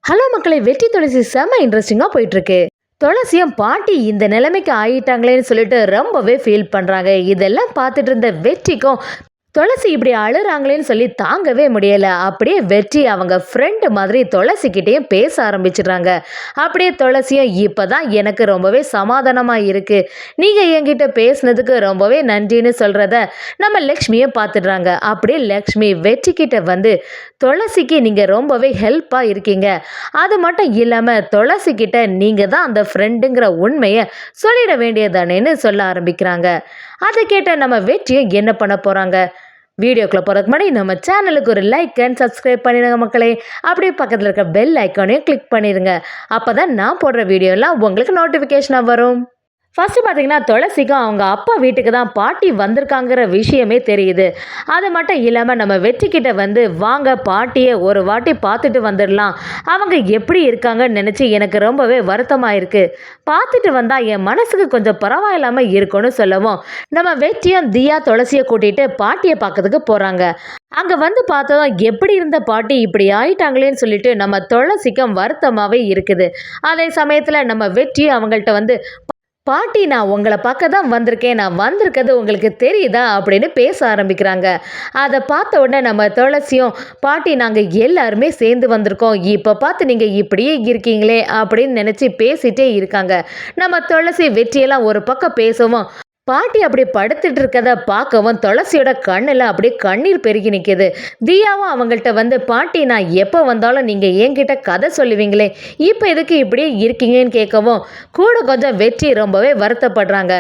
Hello மக்களை, வெற்றி துளசி செம்ம இன்ட்ரெஸ்டிங்காக போயிட்டுருக்கு. துளசியும் பாட்டி இந்த நிலைமைக்கு ஆயிட்டாங்களேன்னு சொல்லிட்டு ரொம்பவே ஃபீல் பண்ணுறாங்க. இதெல்லாம் பார்த்துட்டு இருந்த வெற்றிக்கும் துளசி இப்படி அழுறாங்களேன்னு சொல்லி தாங்கவே முடியலை. அப்படியே வெற்றி அவங்க ஃப்ரெண்டு மாதிரி துளசிக்கிட்டேயும் பேச ஆரம்பிச்சிடுறாங்க. அப்படியே துளசியும் இப்போ தான் எனக்கு ரொம்பவே சமாதானமாக இருக்குது, நீங்கள் என்கிட்ட பேசுனதுக்கு ரொம்பவே நன்றின்னு சொல்கிறத நம்ம லக்ஷ்மியை பார்த்துடுறாங்க. அப்படியே லக்ஷ்மி வெற்றிக்கிட்ட வந்து துளசிக்கு நீங்கள் ரொம்பவே ஹெல்ப்பாக இருக்கீங்க, அது மட்டும் இல்லாமல் துளசிக்கிட்ட நீங்கள் தான் அந்த ஃப்ரெண்டுங்கிற உண்மையை சொல்லிட வேண்டியதானேன்னு சொல்ல ஆரம்பிக்கிறாங்க. அதை கேட்ட நம்ம வெற்றியை என்ன பண்ண போகிறாங்க? வீடியோக்குள்ளே போகிறதுக்கு முன்னாடி நம்ம சேனலுக்கு ஒரு லைக் அண்ட் சப்ஸ்கிரைப் பண்ணிடுங்க மக்களே. அப்படியே பக்கத்தில் இருக்க பெல் ஐக்கானையும் கிளிக் பண்ணிடுங்க. அப்போ தான் நான் போடுற வீடியோலாம் உங்களுக்கு நோட்டிஃபிகேஷனாக வரும். ஃபஸ்ட்டு பார்த்தீங்கன்னா துளசிக்கும் அவங்க அப்பா வீட்டுக்கு தான் பாட்டி வந்திருக்காங்கிற விஷயமே தெரியுது. அது மட்டும் இல்லாமல் நம்ம வெற்றிக்கிட்ட வந்து வாங்க பாட்டியை ஒரு வாட்டி பார்த்துட்டு வந்துடலாம், அவங்க எப்படி இருக்காங்கன்னு நினச்சி எனக்கு ரொம்பவே வருத்தமாக இருக்குது, பார்த்துட்டு வந்தால் என் மனசுக்கு கொஞ்சம் பரவாயில்லாமல் இருக்கும்னு சொல்லவும் நம்ம வெற்றியும் தியா துளசியை கூட்டிகிட்டு பாட்டியை பார்க்கறதுக்கு போகிறாங்க. அங்கே வந்து பார்த்ததும் எப்படி இருந்த பாட்டி இப்படி ஆயிட்டாங்களேன்னு சொல்லிட்டு நம்ம துளசிக்கும் வருத்தமாகவே இருக்குது. அதே சமயத்தில் நம்ம வெற்றி அவங்கள்ட்ட வந்து பாட்டி நான் உங்களை பார்க்க தான் வந்திருக்கேன், நான் வந்திருக்கிறது உங்களுக்கு தெரியுதா அப்படின்னு பேச ஆரம்பிக்கிறாங்க. அதை பார்த்த உடனே நம்ம துளசியும் பாட்டி நாங்கள் எல்லாருமே சேர்ந்து வந்திருக்கோம், இப்போ பார்த்து நீங்கள் இப்படியே இருக்கீங்களே அப்படின்னு நினச்சி பேசிகிட்டே இருக்காங்க. நம்ம துளசி வெற்றியெல்லாம் ஒரு பக்கம் பேசவும் பாட்டி அப்படி படுத்துட்டு இருக்கதை பார்க்கவும் துளசியோட கண்ணில் அப்படியே கண்ணீர் பெருகி நிற்கிது. தியாவும் அவங்கள்ட்ட வந்து பாட்டி நான் எப்போ வந்தாலும் நீங்கள் என்கிட்ட கதை சொல்லுவீங்களே, இப்போ எதுக்கு இப்படியே இருக்கீங்கன்னு கேட்கவும் கூட கொஞ்சம் வெற்றி ரொம்பவே வருத்தப்படுறாங்க.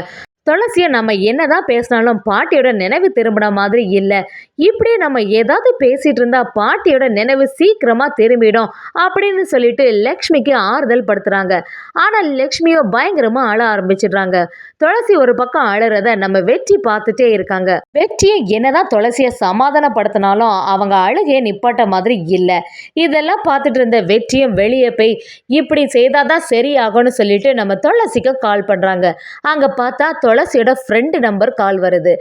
துளசியை நம்ம என்னதான் பேசினாலும் பாட்டியோட நினைவு திரும்பின மாதிரி இல்லை, இப்படி நம்ம ஏதாவது பேசிட்டு இருந்தா பாட்டியோட நினைவு சீக்கிரமா திரும்பிடும் அப்படின்னு சொல்லிட்டு லக்ஷ்மிக்கு ஆறுதல் படுத்துறாங்க. ஆனால் லக்ஷ்மியோ பயங்கரமா அழ ஆரம்பிச்சிடுறாங்க. துளசி ஒரு பக்கம் அழுறத நம்ம வெற்றி பார்த்துட்டே இருக்காங்க. வெற்றியை என்னதான் துளசியை சமாதானப்படுத்தினாலும் அவங்க அழுகையை நிப்பாட்ட மாதிரி இல்லை. இதெல்லாம் பார்த்துட்டு இருந்த வெற்றியும் வெளியே போய் இப்படி செய்தாதான் சரியாகும்னு சொல்லிட்டு நம்ம துளசிக்கு கால் பண்றாங்க. அங்க பார்த்தா துளசியோட ஃப்ரெண்டு நம்பர் கால் வருது.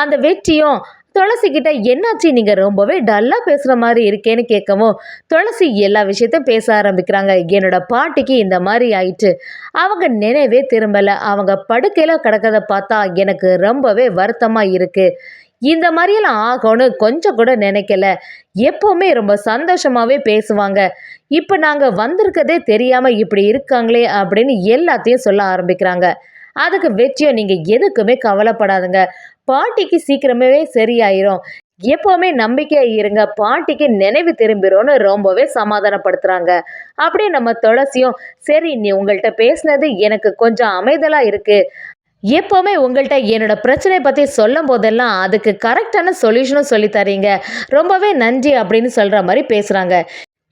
அந்த வெற்றியும் துளசிக்கிட்ட என்னாச்சு, நீங்கள் ரொம்பவே டல்லாக பேசுகிற மாதிரி இருக்கேன்னு கேட்கவும் துளசி எல்லா விஷயத்தையும் பேச ஆரம்பிக்கிறாங்க. என்னோட பாட்டிக்கு இந்த மாதிரி ஆயிட்டு, அவங்க நினைவே திரும்பலை, அவங்க படுக்கையில் கிடக்கிறத பார்த்தா எனக்கு ரொம்பவே வருத்தமாக இருக்குது, இந்த மாதிரியெல்லாம் ஆகும்னு கொஞ்சம் கூட நினைக்கல, எப்போவுமே ரொம்ப சந்தோஷமாகவே பேசுவாங்க, இப்போ நாங்கள் வந்திருக்கதே தெரியாமல் இப்படி இருக்காங்களே அப்படின்னு எல்லாத்தையும் சொல்ல ஆரம்பிக்கிறாங்க. அதுக்கு வெற்றியோ நீங்கள் எதுக்குமே கவலைப்படாதுங்க, பாட்டிக்கு சீக்கிரமே சரியாயிரும், எப்போவுமே நம்பிக்கையாக இருங்க, பாட்டிக்கு நினைவு திரும்பிடும்னு ரொம்பவே சமாதானப்படுத்துகிறாங்க. அப்படியே நம்ம துளசியும் சரி நீ உங்கள்கிட்ட பேசுனது எனக்கு கொஞ்சம் அமைதலாக இருக்குது, எப்போவுமே உங்கள்கிட்ட என்னோட பிரச்சனை பற்றி சொல்லும் போதெல்லாம் அதுக்கு கரெக்டான சொல்யூஷனும் சொல்லி தரீங்க, ரொம்பவே நன்றி அப்படின்னு சொல்கிற மாதிரி பேசுகிறாங்க.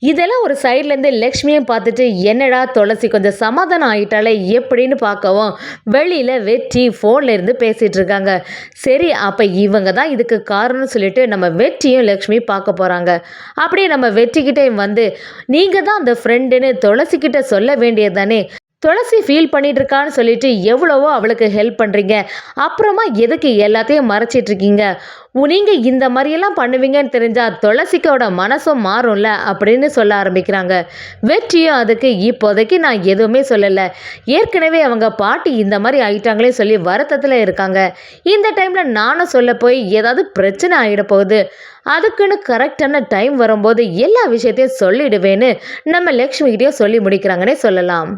இதெல்லாம் ஒரு சைட்லேருந்து லக்ஷ்மியும் பார்த்துட்டு என்னடா துளசி கொஞ்சம் சமாதானம் ஆகிட்டாலே எப்படின்னு பார்க்கவும் வெளியில் வெற்றி ஃபோனில் இருந்து பேசிகிட்டு இருக்காங்க. சரி அப்போ இவங்க தான் இதுக்கு காரணம்னு சொல்லிட்டு நம்ம வெற்றியும் லக்ஷ்மி பார்க்க போகிறாங்க. அப்படியே நம்ம வெற்றிக்கிட்டே வந்து நீங்கள் தான் அந்த ஃப்ரெண்டுன்னு துளசிக்கிட்ட சொல்ல வேண்டியது தானே, துளசி ஃபீல் பண்ணிட்டு இருக்கான்னு சொல்லிட்டு எவ்வளவோ அவளுக்கு ஹெல்ப் பண்ணுறீங்க, அப்புறமா எதுக்கு எல்லாத்தையும் மறைச்சிட்ருக்கீங்க, நீங்கள் இந்த மாதிரியெல்லாம் பண்ணுவீங்கன்னு தெரிஞ்சால் துளசிக்கோட மனசும் மாறும்ல அப்படின்னு சொல்ல ஆரம்பிக்கிறாங்க. வெற்றியும் அதுக்கு இப்போதைக்கு நான் எதுவுமே சொல்லலை, ஏற்கனவே அவங்க பாட்டி இந்த மாதிரி ஆயிட்டாங்களே சொல்லி வருத்தத்தில் இருக்காங்க, இந்த டைமில் நானும் சொல்ல போய் ஏதாவது பிரச்சனை ஆகிட போகுது, அதுக்குன்னு கரெக்டான டைம் வரும்போது எல்லா விஷயத்தையும் சொல்லிடுவேன்னு நம்ம லக்ஷ்மிகிட்டையும் சொல்லி முடிக்கிறாங்கன்னே சொல்லலாம்.